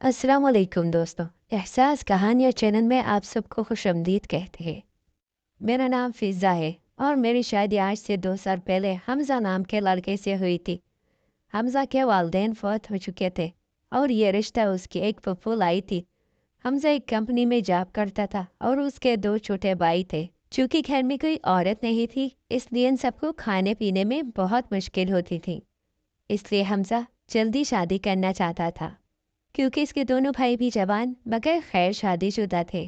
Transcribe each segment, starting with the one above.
अस्सलाम वालेकुम दोस्तों। एहसास कहानियाँ चैनल में आप सबको खुशामदीद कहते हैं। मेरा नाम फ़िज़ा है और मेरी शादी आज से 2 साल पहले हमज़ा नाम के लड़के से हुई थी। हमज़ा के वालिदैन फ़ौत हो चुके थे और ये रिश्ता उसकी एक फूफू लाई थी। हमज़ा एक कंपनी में जॉब करता था और उसके 2 छोटे भाई थे। चूँकि घर में कोई औरत नहीं थी, इसलिए इन सबको खाने-पीने में बहुत मुश्किल होती थी। इसलिए हमज़ा जल्दी शादी करना चाहता था, क्योंकि इसके दोनों भाई भी जवान मगर खैर शादीशुदा थे।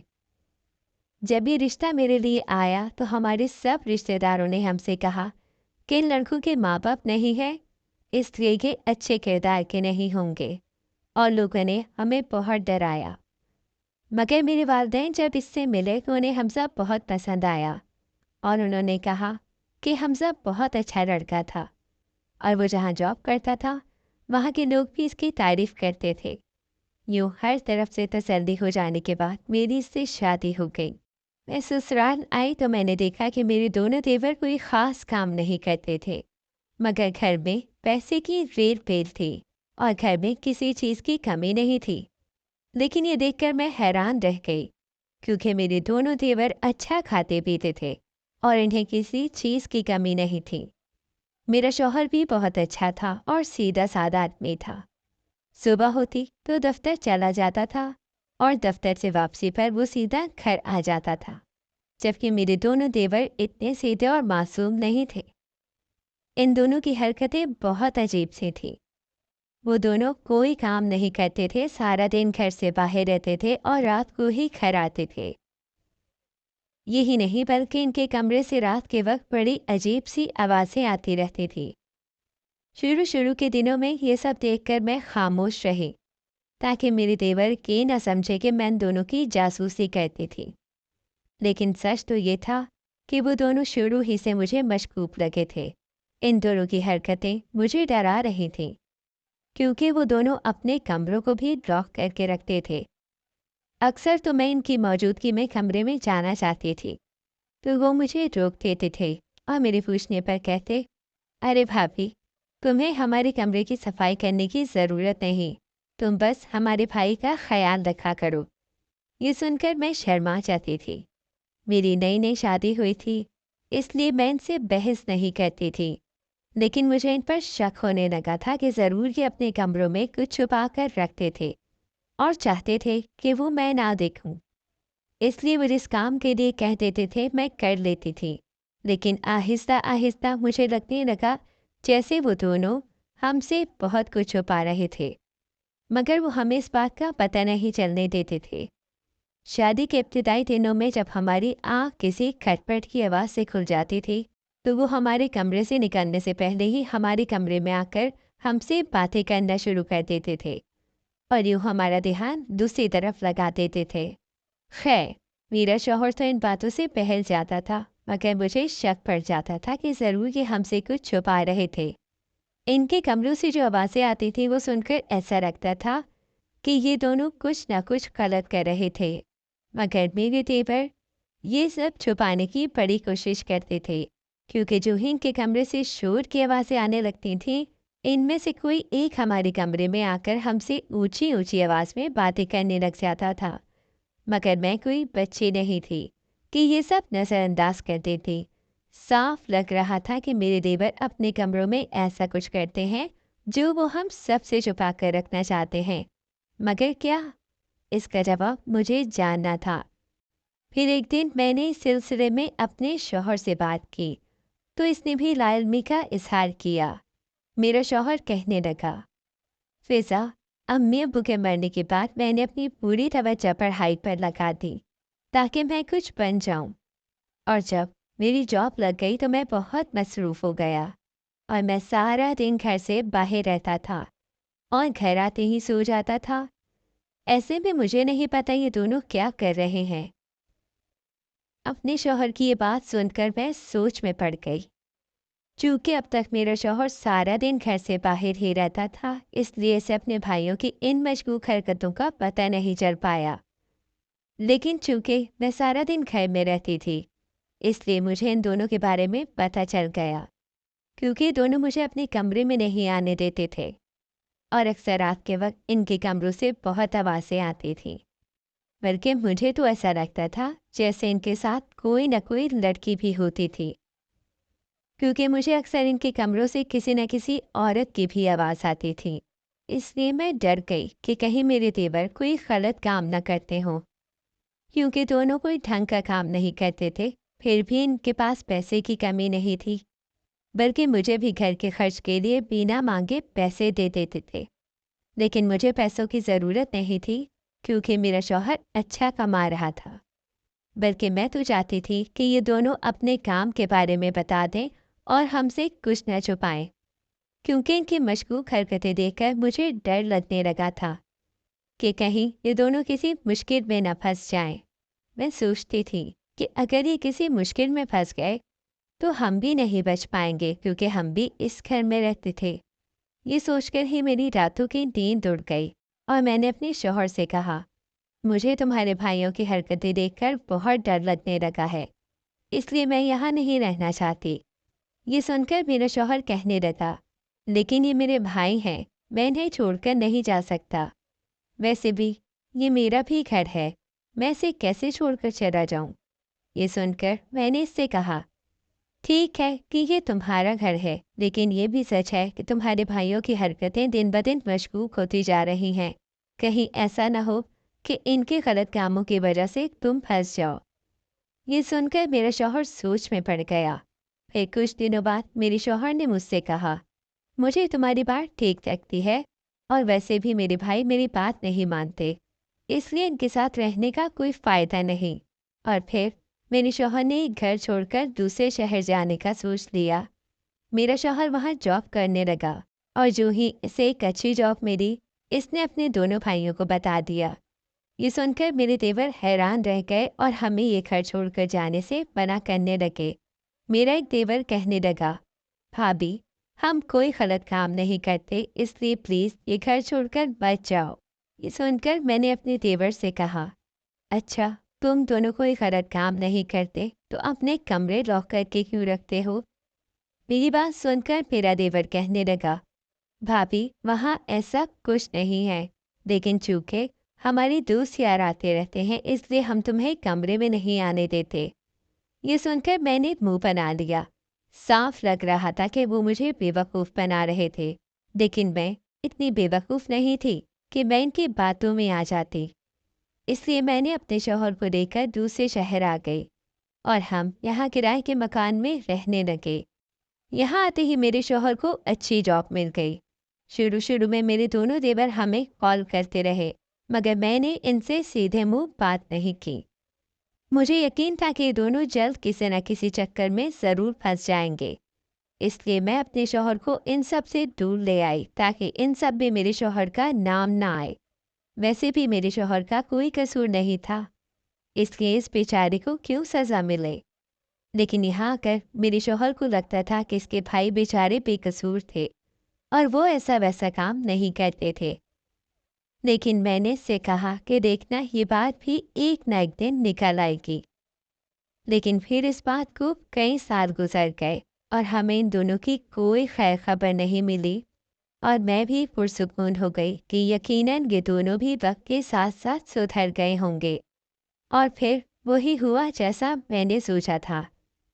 जब ये रिश्ता मेरे लिए आया तो हमारे सब रिश्तेदारों ने हमसे कहा कि इन लड़कों के माँ बाप नहीं हैं, इसलिए ये अच्छे किरदार के नहीं होंगे, और लोगों ने हमें बहुत डराया। मगर मेरे वालिदैन जब इससे मिले तो उन्हें हमज़ा बहुत पसंद आया और उन्होंने कहा कि हमज़ा बहुत अच्छा लड़का था और वो जहाँ जॉब करता था वहाँ के लोग भी इसकी तारीफ़ करते थे। यूँ हर तरफ से तसल्ली हो जाने के बाद मेरी इससे शादी हो गई। मैं ससुराल आई तो मैंने देखा कि मेरे दोनों देवर कोई ख़ास काम नहीं करते थे, मगर घर में पैसे की रेल-पेल थी और घर में किसी चीज़ की कमी नहीं थी। लेकिन ये देखकर मैं हैरान रह गई, क्योंकि मेरे दोनों देवर अच्छा खाते-पीते थे और इन्हें किसी चीज़ की कमी नहीं थी। मेरा शौहर भी बहुत अच्छा था और सीधा-साधा आदमी था। सुबह होती तो दफ्तर चला जाता था और दफ्तर से वापसी पर वो सीधा घर आ जाता था, जबकि मेरे दोनों देवर इतने सीधे और मासूम नहीं थे। इन दोनों की हरकतें बहुत अजीब सी थीं। वो दोनों कोई काम नहीं करते थे, सारा दिन घर से बाहर रहते थे और रात को ही घर आते थे। यही नहीं बल्कि इनके कमरे से रात के वक्त बड़ी अजीब सी आवाज़ें आती रहती थी। शुरू शुरू के दिनों में ये सब देखकर मैं खामोश रही, ताकि मेरे देवर ये न समझे कि मैं इन दोनों की जासूसी करती थी। लेकिन सच तो ये था कि वो दोनों शुरू ही से मुझे मशकूक लगे थे। इन दोनों की हरकतें मुझे डरा रही थीं, क्योंकि वो दोनों अपने कमरों को भी लॉक करके रखते थे। अक्सर तो मैं इनकी मौजूदगी में कमरे में जाना चाहती थी, तो वो मुझे रोक देते थे और मेरे पूछने पर कहते, अरे भाभी, तुम्हें हमारे कमरे की सफाई करने की ज़रूरत नहीं, तुम बस हमारे भाई का ख्याल रखा करो। ये सुनकर मैं शर्मा जाती थी। मेरी नई नई शादी हुई थी, इसलिए मैं इनसे बहस नहीं करती थी, लेकिन मुझे इन पर शक होने लगा था कि ज़रूर ये अपने कमरों में कुछ छुपा कर रखते थे और चाहते थे कि वो मैं ना देखूं। इसलिए वो जिस काम के लिए कह देते थे मैं कर लेती थी, लेकिन आहिस्ता आहिस्ता मुझे लगने लगा जैसे वो दोनों हमसे बहुत कुछ छुपा रहे थे, मगर वो हमें इस बात का पता नहीं चलने देते थे। शादी के इब्तिदाई दिनों में जब हमारी आँख किसी खटपट की आवाज़ से खुल जाती थी, तो वो हमारे कमरे से निकलने से पहले ही हमारे कमरे में आकर हमसे बातें करना शुरू कर देते थे और यूँ हमारा ध्यान दूसरी तरफ लगा देते थे। खैर, मेरा शौहर तो इन बातों से बहल जाता था, मगर मुझे शक पड़ जाता था कि ज़रूर ये हमसे कुछ छुपा रहे थे। इनके कमरों से जो आवाज़ें आती थी वो सुनकर ऐसा लगता था कि ये दोनों कुछ न कुछ गलत कर रहे थे, मगर मेरे देवर ये सब छुपाने की बड़ी कोशिश करते थे, क्योंकि जो ही इनके कमरे से शोर की आवाज़ें आने लगती थीं, इनमें से कोई एक हमारे कमरे में आकर हमसे ऊंची ऊंची आवाज़ में बातें करने लग जाता था। मगर मैं कोई बच्ची नहीं थी कि ये सब नज़रअंदाज कर देती। साफ लग रहा था कि मेरे देवर अपने कमरों में ऐसा कुछ करते हैं जो वो हम सबसे छुपा कर रखना चाहते हैं। मगर क्या? इसका जवाब मुझे जानना था। फिर एक दिन मैंने इस सिलसिले में अपने शौहर से बात की, तो इसने भी लाइल्मी का इजहार किया। मेरा शौहर कहने लगा, फिज़ा, अम्मी अब्बू के मरने के बाद मैंने अपनी पूरी तवज्जो पढ़ाई पर लगा दी, ताकि मैं कुछ बन जाऊं। और जब मेरी जॉब लग गई तो मैं बहुत मसरूफ़ हो गया और मैं सारा दिन घर से बाहर रहता था और घर आते ही सो जाता था। ऐसे में मुझे नहीं पता ये दोनों क्या कर रहे हैं। अपने शौहर की ये बात सुनकर मैं सोच में पड़ गई। चूँकि अब तक मेरा शौहर सारा दिन घर से बाहर ही रहता था, इसलिए इसे अपने भाइयों की इन मशकूक हरकतों का पता नहीं चल पाया। लेकिन चूँकि मैं सारा दिन घर में रहती थी, इसलिए मुझे इन दोनों के बारे में पता चल गया, क्योंकि दोनों मुझे अपने कमरे में नहीं आने देते थे। और अक्सर रात के वक्त इनके कमरों से बहुत आवाज़ें आती थीं। बल्कि मुझे तो ऐसा लगता था जैसे इनके साथ कोई न कोई लड़की भी होती थी, क्योंकि मुझे अक्सर इनके कमरों से किसी न किसी औरत की भी आवाज़ आती थी। इसलिए मैं डर गई कि कहीं मेरे देवर कोई गलत काम न करते हों, क्योंकि दोनों कोई ढंग का काम नहीं करते थे। फिर भी इनके पास पैसे की कमी नहीं थी, बल्कि मुझे भी घर के खर्च के लिए बिना मांगे पैसे दे देते थे। लेकिन मुझे पैसों की ज़रूरत नहीं थी, क्योंकि मेरा शौहर अच्छा कमा रहा था। बल्कि मैं तो चाहती थी कि ये दोनों अपने काम के बारे में बता दें और हमसे कुछ न छुपाएं, क्योंकि इनकी मशकूक हरकतें देखकर मुझे डर लगने लगा था कि कहीं ये दोनों किसी मुश्किल में न फंस जाएं। मैं सोचती थी कि अगर ये किसी मुश्किल में फंस गए तो हम भी नहीं बच पाएंगे, क्योंकि हम भी इस घर में रहते थे। ये सोचकर ही मेरी रातों की नींद उड़ गई और मैंने अपने शौहर से कहा, मुझे तुम्हारे भाइयों की हरकतें देखकर बहुत डर लगने लगा है, इसलिए मैं यहाँ नहीं रहना चाहती। ये सुनकर मेरा शौहर कहने लगा, लेकिन ये मेरे भाई हैं, मैं इन्हें छोड़कर नहीं जा सकता। वैसे भी ये मेरा भी घर है, मैं इसे कैसे छोड़कर चला जाऊँ। ये सुनकर मैंने इससे कहा, ठीक है कि ये तुम्हारा घर है, लेकिन ये भी सच है कि तुम्हारे भाइयों की हरकतें दिन ब दिन मशकूक होती जा रही हैं। कहीं ऐसा ना हो कि इनके गलत कामों की वजह से तुम फंस जाओ। ये सुनकर मेरा शौहर सोच में पड़ गया। फिर कुछ दिनों बाद मेरे शौहर ने मुझसे कहा, मुझे तुम्हारी बात ठीक लगती है, और वैसे भी मेरे भाई मेरी बात नहीं मानते, इसलिए इनके साथ रहने का कोई फ़ायदा नहीं। और फिर मेरे शौहर ने घर छोड़कर दूसरे शहर जाने का सोच लिया। मेरा शौहर वहाँ जॉब करने लगा, और जो ही इसे एक अच्छी जॉब मिली, इसने अपने दोनों भाइयों को बता दिया। ये सुनकर मेरे देवर हैरान रह गए और हमें ये घर छोड़कर जाने से मना करने लगे। मेरा एक देवर कहने लगा, भाभी, हम कोई गलत काम नहीं करते, इसलिए प्लीज़ ये घर छोड़कर मत जाओ। ये सुनकर मैंने अपने देवर से कहा, अच्छा, तुम दोनों कोई गलत काम नहीं करते तो अपने कमरे लॉक करके क्यों रखते हो। मेरी बात सुनकर मेरा देवर कहने लगा, भाभी, वहाँ ऐसा कुछ नहीं है, लेकिन चूंकि हमारे दोस्त यार आते रहते हैं, इसलिए हम तुम्हें कमरे में नहीं आने देते। ये सुनकर मैंने मुंह बना लिया। साफ लग रहा था कि वो मुझे बेवकूफ़ बना रहे थे, लेकिन मैं इतनी बेवकूफ़ नहीं थी कि मैं इनकी बातों में आ जाती। इसलिए मैंने अपने शौहर को लेकर दूसरे शहर आ गई और हम यहाँ किराए के मकान में रहने लगे। यहाँ आते ही मेरे शौहर को अच्छी जॉब मिल गई। शुरू शुरू में मेरे दोनों देवर हमें कॉल करते रहे, मगर मैंने इनसे सीधे मुंह बात नहीं की। मुझे यकीन था कि ये दोनों जल्द किसी न किसी चक्कर में ज़रूर फंस जाएंगे, इसलिए मैं अपने शौहर को इन सब से दूर ले आई, ताकि इन सब में मेरे शौहर का नाम ना आए। वैसे भी मेरे शौहर का कोई कसूर नहीं था, इसलिए इस बेचारे को क्यों सज़ा मिले। लेकिन यहाँ आकर मेरे शौहर को लगता था कि इसके भाई बेचारे बेकसूर थे और वो ऐसा वैसा काम नहीं करते थे। लेकिन मैंने इससे कहा कि देखना, ये बात भी एक न एक दिन निकल आएगी। लेकिन फिर इस बात को कई साल गुजर गए और हमें इन दोनों की कोई खैर खबर नहीं मिली, और मैं भी पुरसुकून हो गई कि यकीनन ये दोनों भी वक्त के साथ साथ सुधर गए होंगे। और फिर वही हुआ जैसा मैंने सोचा था।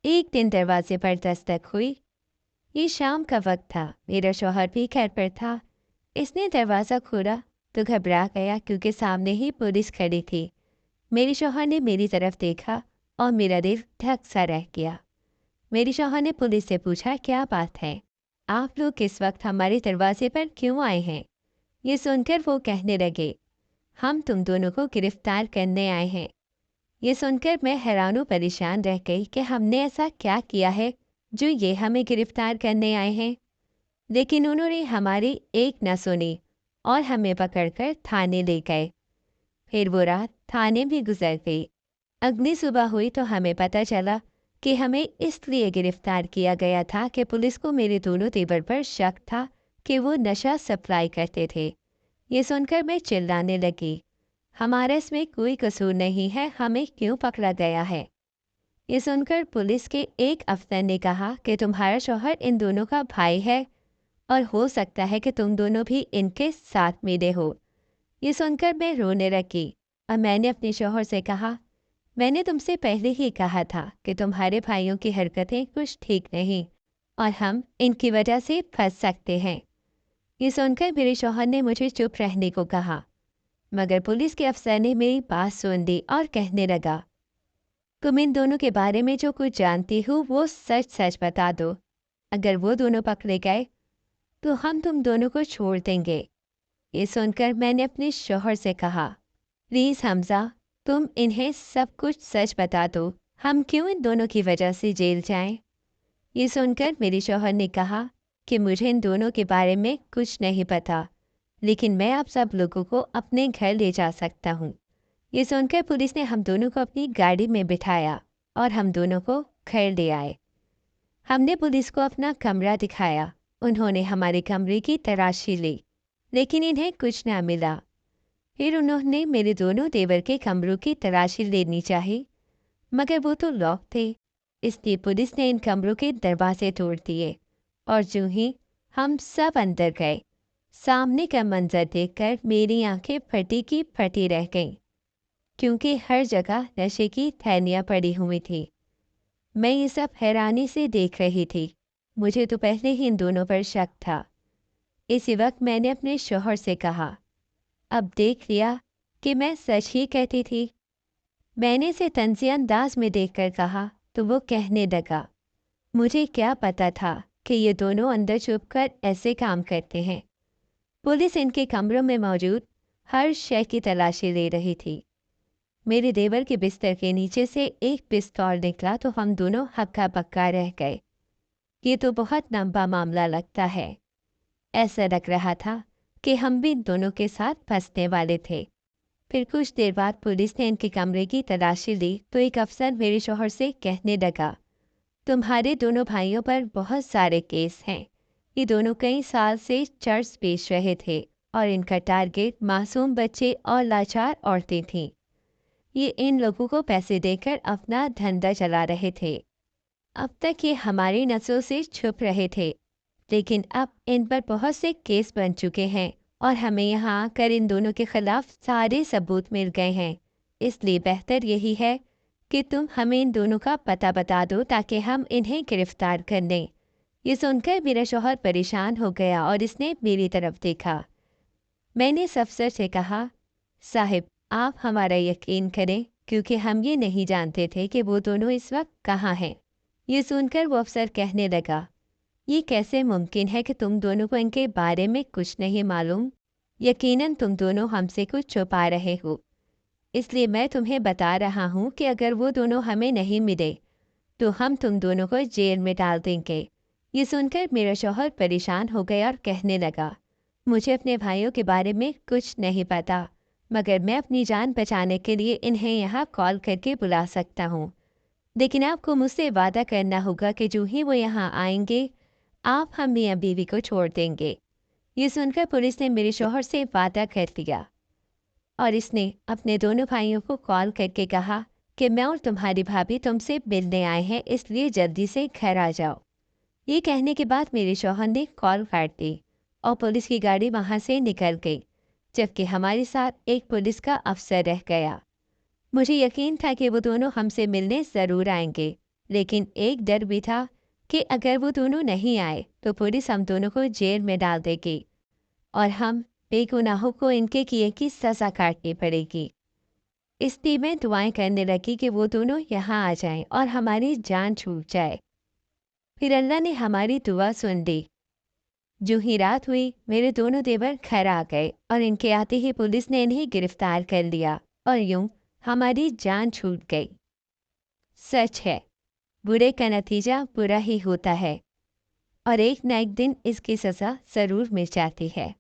एक दिन दरवाजे पर दस्तक हुई। ये शाम का वक्त था, मेरा शौहर भी घर पर था। इसने दरवाज़ा खोला तो घबरा गया, क्योंकि सामने ही पुलिस खड़ी थी। मेरे शौहर ने मेरी तरफ देखा और मेरा दिल धक सा रह गया। मेरे शौहर ने पुलिस से पूछा, क्या बात है, आप लोग किस वक्त हमारे दरवाजे पर क्यों आए हैं। ये सुनकर वो कहने लगे, हम तुम दोनों को गिरफ्तार करने आए हैं। ये सुनकर मैं हैरान परेशान रह गई कि हमने ऐसा क्या किया है जो ये हमें गिरफ्तार करने आए हैं। लेकिन उन्होंने हमारी एक न सुनी और हमें पकड़कर थाने ले गए। फिर वो रात थाने भी गुजर गई। अगली सुबह हुई तो हमें पता चला कि हमें इसलिए गिरफ्तार किया गया था कि पुलिस को मेरे दोनों देवर पर शक था कि वो नशा सप्लाई करते थे। ये सुनकर मैं चिल्लाने लगी, हमारा इसमें कोई कसूर नहीं है, हमें क्यों पकड़ा गया है। ये सुनकर पुलिस के एक अफसर ने कहा कि तुम्हारा शौहर इन दोनों का भाई है और हो सकता है कि तुम दोनों भी इनके साथ मिले हो। ये सुनकर मैं रोने लगी और मैंने अपने शौहर से कहा, मैंने तुमसे पहले ही कहा था कि तुम्हारे भाइयों की हरकतें कुछ ठीक नहीं और हम इनकी वजह से फंस सकते हैं। ये सुनकर मेरे शौहर ने मुझे चुप रहने को कहा, मगर पुलिस के अफसर ने मेरी बात सुन ली और कहने लगा, तुम इन दोनों के बारे में जो कुछ जानती हो वो सच सच बता दो। अगर वो दोनों पकड़े गए तो हम तुम दोनों को छोड़ देंगे। ये सुनकर मैंने अपने शौहर से कहा, प्लीज़ हमज़ा, तुम इन्हें सब कुछ सच बता दो। हम क्यों इन दोनों की वजह से जेल जाएं? ये सुनकर मेरे शौहर ने कहा कि मुझे इन दोनों के बारे में कुछ नहीं पता, लेकिन मैं आप सब लोगों को अपने घर ले जा सकता हूँ। ये सुनकर पुलिस ने हम दोनों को अपनी गाड़ी में बिठाया और हम दोनों को घर ले आए। हमने पुलिस को अपना कमरा दिखाया। उन्होंने हमारे कमरे की तलाशी ली, लेकिन इन्हें कुछ ना मिला। फिर उन्होंने मेरे दोनों देवर के कमरों की तलाशी लेनी चाहिए, मगर वो तो लॉक थे। इसलिए पुलिस ने इन कमरों के दरवाजे तोड़ दिए और जो ही हम सब अंदर गए, सामने का मंजर देखकर मेरी आंखें फटी की फटी रह गईं, क्योंकि हर जगह नशे की थैलियाँ पड़ी हुई थी। मैं ये सब हैरानी से देख रही थी। मुझे तो पहले ही इन दोनों पर शक था। इसी वक्त मैंने अपने शौहर से कहा, अब देख लिया कि मैं सच ही कहती थी। मैंने इसे तंज़ी अंदाज में देखकर कहा तो वो कहने लगा, मुझे क्या पता था कि ये दोनों अंदर छुपकर ऐसे काम करते हैं। पुलिस इनके कमरों में मौजूद हर शय की तलाशी ले रही थी। मेरे देवर के बिस्तर के नीचे से एक पिस्तौल निकला तो हम दोनों हक्का बक्का रह गए। ये तो बहुत लंबा मामला लगता है। ऐसा लग रहा था कि हम भी दोनों के साथ फंसने वाले थे। फिर कुछ देर बाद पुलिस ने इनके कमरे की तलाशी ली तो एक अफसर मेरे शौहर से कहने लगा, तुम्हारे दोनों भाइयों पर बहुत सारे केस हैं। ये दोनों कई साल से चर्च पेश रहे थे और इनका टारगेट मासूम बच्चे और लाचार औरतें थीं। ये इन लोगों को पैसे देकर अपना धंधा चला रहे थे। अब तक ये हमारी नसों से छुप रहे थे, लेकिन अब इन पर बहुत से केस बन चुके हैं और हमें यहाँ आकर इन दोनों के खिलाफ सारे सबूत मिल गए हैं। इसलिए बेहतर यही है कि तुम हमें इन दोनों का पता बता दो ताकि हम इन्हें गिरफ्तार कर लें। ये सुनकर मेरा शौहर परेशान हो गया और इसने मेरी तरफ देखा। मैंने इस अफसर से कहा, साहिब, आप हमारा यकीन करें क्योंकि हम ये नहीं जानते थे कि वो दोनों इस वक्त कहाँ हैं। ये सुनकर वो अफसर कहने लगा, ये कैसे मुमकिन है कि तुम दोनों को इनके बारे में कुछ नहीं मालूम? यकीनन तुम दोनों हमसे कुछ छुपा रहे हो। इसलिए मैं तुम्हें बता रहा हूँ कि अगर वो दोनों हमें नहीं मिले तो हम तुम दोनों को जेल में डाल देंगे। ये सुनकर मेरा शौहर परेशान हो गया और कहने लगा, मुझे अपने भाइयों के बारे में कुछ नहीं पता, मगर मैं अपनी जान बचाने के लिए इन्हें यहाँ कॉल करके बुला सकता हूँ। लेकिन आपको मुझसे वादा करना होगा कि जो ही वो यहाँ आएंगे आप हम मियाँ बीवी को छोड़ देंगे। ये सुनकर पुलिस ने मेरे शौहर से वादा कर दिया और इसने अपने दोनों भाइयों को कॉल करके कहा कि मैं और तुम्हारी भाभी तुमसे मिलने आए हैं, इसलिए जल्दी से घर आ जाओ। ये कहने के बाद मेरे शौहर ने कॉल काट दी और पुलिस की गाड़ी वहाँ से निकल गई, जबकि हमारे साथ एक पुलिस का अफसर रह गया। मुझे यकीन था कि वो दोनों हमसे मिलने ज़रूर आएंगे, लेकिन एक डर भी था कि अगर वो दोनों नहीं आए तो पुलिस हम दोनों को जेल में डाल देगी और हम बेगुनाहों को इनके किए की सज़ा काटनी पड़ेगी। इसलिए मैं दुआएं करने लगी कि वो दोनों यहाँ आ जाएं और हमारी जान छूट जाए। फिर अल्लाह ने हमारी दुआ सुन ली। जो ही रात हुई मेरे दोनों देवर घर आ गए और इनके आते ही पुलिस ने इन्हें गिरफ्तार कर लिया और यूं हमारी जान छूट गई। सच है, बुरे का नतीजा बुरा ही होता है और एक न एक दिन इसकी सज़ा ज़रूर मिल जाती है।